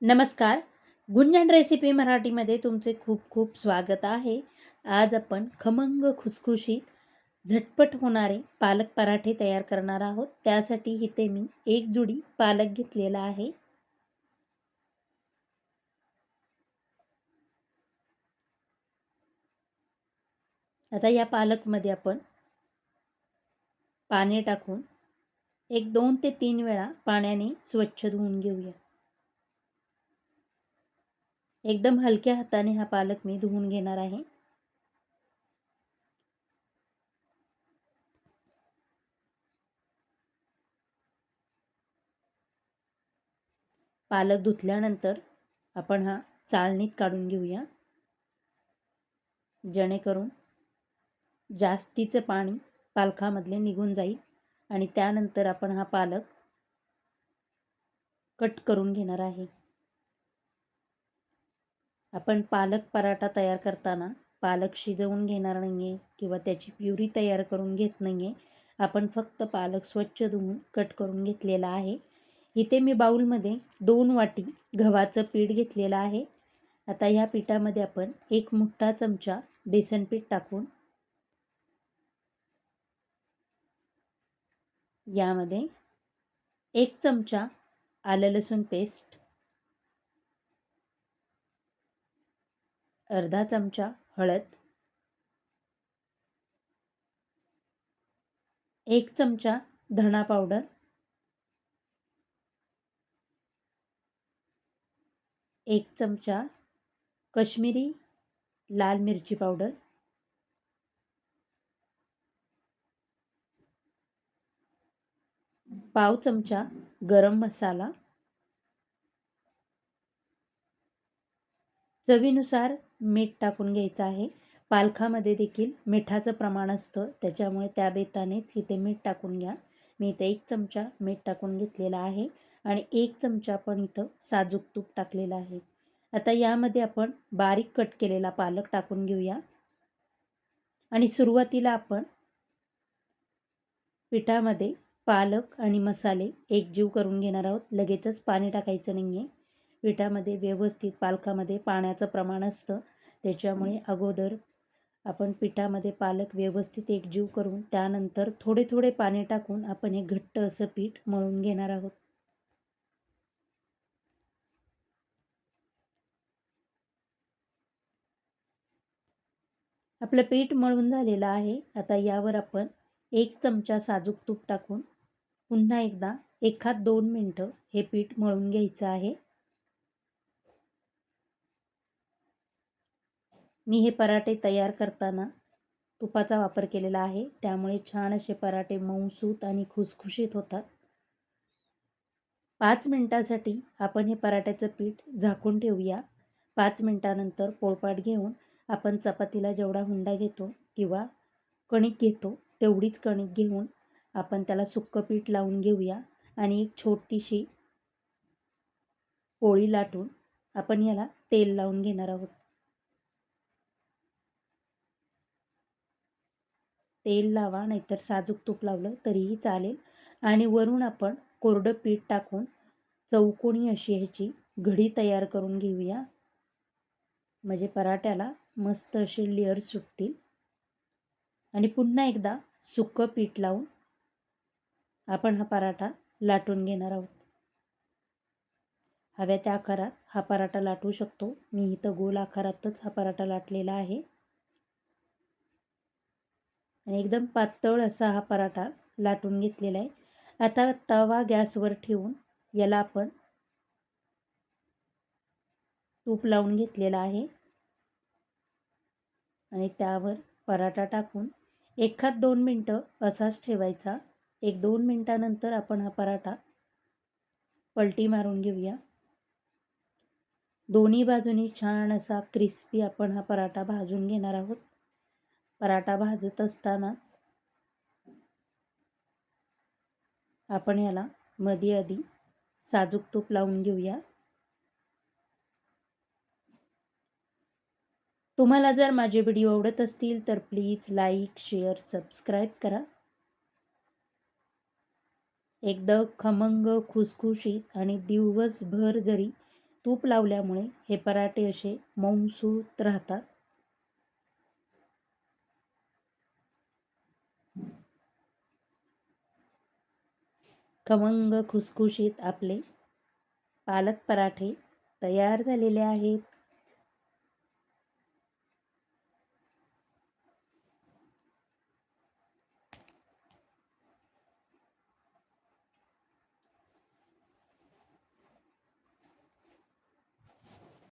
नमस्कार. गुंजन रेसिपी मराठीमध्ये तुमचे खूप खूप स्वागत आहे. आज आपण खमंग खुसखुशीत झटपट होणारे पालक पराठे तयार करणार आहोत. त्यासाठी इथे मी एक जुडी पालक घेतलेला आहे. आता या पालकमध्ये आपण पाणी टाकून एक 2 ते 3 वेळा पाण्याने स्वच्छ धुवून घेऊया. एकदम हलक्या हाताने हा पालक मी धुवून घेणार आहे. पालक धुतल्यानंतर आपण हा चाळणीत काढून घेऊया, जेणेकरून जास्तीचं पाणी पालकामधले निघून जाईल आणि त्यानंतर आपण हा पालक कट करून घेणार आहे. आपण पालक पराठा तयार करताना पालक शिजवून घेणार नाही आहे किंवा त्याची प्युरी तयार करून घेत नाही आहे. आपण फक्त पालक स्वच्छ धुवून कट करून घेतलेला आहे. इथे मी बाउलमध्ये 2 वाटी गव्हाचं पीठ घेतलेलं आहे. आता ह्या पिठामध्ये आपण 1 मोठा चमचा बेसन पीठ टाकून यामध्ये 1 चमचा आलं लसूण पेस्ट, अर्धा चमचा हळद, 1 चमचा धना पावडर, 1 चमचा कश्मीरी लाल मिरची पावडर, पाव चमचा गरम मसाला, चवीनुसार मीठ टाकून घ्यायचं आहे. पालकामध्ये देखील मिठाचं प्रमाण असतं, त्याच्यामुळे त्या बेताने इथे मीठ टाकून घ्या. मी इथे 1 चमचा मीठ टाकून घेतलेला आहे आणि 1 चमचा पण इथं साजूक तूप टाकलेलं आहे. आता यामध्ये आपण बारीक कट केलेला पालक टाकून घेऊया आणि सुरुवातीला आपण पिठामध्ये पालक आणि मसाले एकजीव करून घेणार आहोत. लगेचच पाणी टाकायचं नाही आहे. पिठामध्ये व्यवस्थित पालकामध्ये पाण्याचं प्रमाण असतं, त्याच्यामुळे अगोदर आपण पिठामध्ये पालक व्यवस्थित एकजीव करून त्यानंतर थोडे थोडे पाणी टाकून आपण हे घट्ट असं पीठ मळून घेणार आहोत. आपलं पीठ मळून झालेलं आहे. आता यावर आपण 1 चमचा साजूक तूप टाकून पुन्हा एकदा 1-2 मिनटं हे पीठ मळून घ्यायचं आहे. मी हे पराठे तयार करताना तुपाचा वापर केलेला आहे, त्यामुळे छान असे पराठे मऊसूत आणि खुसखुशीत होतात. 5 मिनिटासाठी आपण हे पराठ्याचं पीठ झाकून ठेवूया. 5 मिनिटानंतर पोळपाट घेऊन आपण चपातीला जेवढा हुंडा घेतो किंवा कणिक घेतो तेवढीच कणिक घेऊन आपण त्याला सुक्कं पीठ लावून घेऊया आणि एक छोटीशी पोळी लाटून आपण याला तेल लावून घेणार आहोत. तेल लावा, नाहीतर साजूक तूप लावलं तरीही चालेल आणि वरून आपण कोरडं पीठ टाकून चौकोनी अशी ह्याची घडी तयार करून घेऊया, म्हणजे पराठ्याला मस्त असे लेअर सुटतील. आणि पुन्हा एकदा सुकं पीठ लावून आपण हा पराठा लाटून घेणार आहोत. हव्या त्या आकारात हा पराठा लाटू शकतो. मी इथं गोल आकारातच हा पराठा लाटलेला आहे आणि एकदम पातळ असा हा पराठा लाटून घेतलेला आहे. आता तवा गॅसवर ठेवून याला आपण तूप लावून घेतलेला आहे आणि त्यावर पराठा टाकून 1-2 मिनटं असाच ठेवायचा. 1-2 मिनटानंतर आपण हा पराठा पलटी मारून घेऊया. दोन्ही बाजूनी छान असा क्रिस्पी आपण हा पराठा भाजून घेणार आहोत. पराठा भाजत असतानाच आपण याला मध्ये आधी साजूक तूप लावून घेऊया. तुम्हाला जर माझे व्हिडिओ आवडत असतील तर प्लीज लाईक, शेअर, सबस्क्राईब करा. एकदम खमंग खुसखुशीत आणि दिवसभर जरी तूप लावल्यामुळे हे पराठे असे मऊसूत राहतात. खमंग खुसखुशीत आपले पालक पराठे तयार झालेले आहेत.